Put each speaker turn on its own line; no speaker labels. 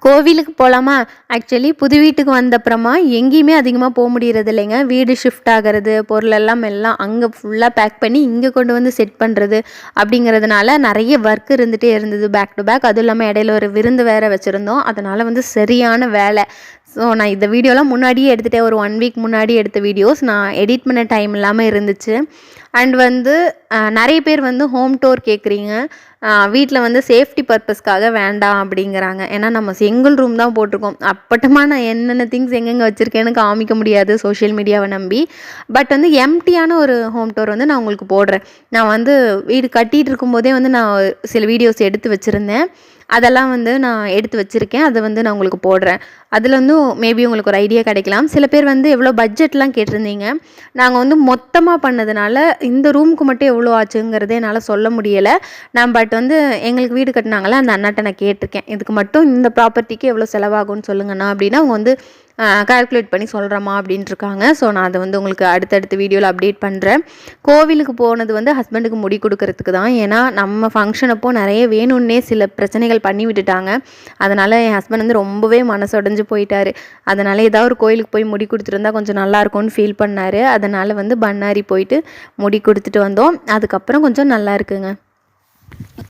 கோவிலுக்கு போகலாமா? ஆக்சுவலி புது வீட்டுக்கு வந்தப்புறமா எங்கேயுமே அதிகமாக போக முடியறது இல்லைங்க. வீடு ஷிஃப்ட் ஆகிறது, பொருளெல்லாம் எல்லாம் அங்கே ஃபுல்லாக பேக் பண்ணி இங்கே கொண்டு வந்து செட் பண்ணுறது அப்படிங்கிறதுனால நிறைய ஒர்க் இருந்துகிட்டே இருந்தது பேக் டு பேக். அதுவும் இல்லாமல் இடையில ஒரு விருந்து வேறு வச்சுருந்தோம். அதனால் வந்து சரியான வேலை. ஸோ நான் இந்த வீடியோலாம் முன்னாடியே எடுத்துகிட்டேன். ஒரு 1 வீக் முன்னாடி எடுத்த வீடியோஸ் நான் எடிட் பண்ண டைம் இல்லாமல் இருந்துச்சு. அண்ட் வந்து நிறைய பேர் வந்து ஹோம் டூர் கேட்குறீங்க. வீட்டில் வந்து சேஃப்டி பர்பஸ்க்காக வேண்டாம் அப்படிங்கிறாங்க. ஏன்னா நம்ம சிங்கிள் ரூம் தான் போட்டிருக்கோம். அப்பட்டமா நான் என்னென்ன திங்ஸ் எங்கெங்கே வச்சுருக்கேன்னு காமிக்க முடியாது சோஷியல் மீடியாவை நம்பி. பட் வந்து எம்டியான ஒரு ஹோம் டூர் வந்து நான் உங்களுக்கு போடுறேன். நான் வந்து வீடு கட்டிகிட்டு இருக்கும்போதே வந்து நான் சில வீடியோஸ் எடுத்து வச்சுருந்தேன். அதெல்லாம் வந்து நான் எடுத்து வச்சுருக்கேன். அதை வந்து நான் உங்களுக்கு போடுறேன். அதில் வந்து மேபி உங்களுக்கு ஒரு ஐடியா கிடைக்கலாம். சில பேர் வந்து எவ்வளோ பட்ஜெட்லாம் கேட்டிருந்தீங்க. நாங்கள் வந்து மொத்தமாக பண்ணதுனால இந்த ரூமுக்கு மட்டும் எவ்வளோ ஆச்சுங்கிறதே என்னால் சொல்ல முடியலை. பட் வந்து எங்களுக்கு வீடு கட்டினாங்களே அந்த அண்ணாட்ட நான் கேட்டிருக்கேன். இதுக்கு மட்டும் இந்த ப்ராப்பர்ட்டிக்கு எவ்வளோ செலவாகும்னு சொல்லுங்கண்ணா அப்படின்னா அவங்க வந்து கால்குலேட் பண்ணி சொல்கிறேம்மா அப்படின்ட்டுருக்காங்க. ஸோ நான் அதை வந்து உங்களுக்கு அடுத்தடுத்த வீடியோவில் அப்டேட் பண்ணுறேன். கோவிலுக்கு போனது வந்து ஹஸ்பண்டுக்கு முடி கொடுக்கறதுக்கு தான். ஏன்னா நம்ம ஃபங்க்ஷன் அப்போ நிறைய வேணும்னே சில பிரச்சனைகள் பண்ணி விட்டுட்டாங்க. அதனால் என் ஹஸ்பண்ட் வந்து ரொம்பவே மனசொடைஞ்சு போயிட்டார். அதனால் ஏதாவது ஒரு கோயிலுக்கு போய் முடி கொடுத்துருந்தா கொஞ்சம் நல்லாயிருக்கும்னு ஃபீல் பண்ணார். அதனால் வந்து பண்ணாரி போயிட்டு முடி கொடுத்துட்டு வந்தோம். அதுக்கப்புறம் கொஞ்சம் நல்லா இருக்குங்க.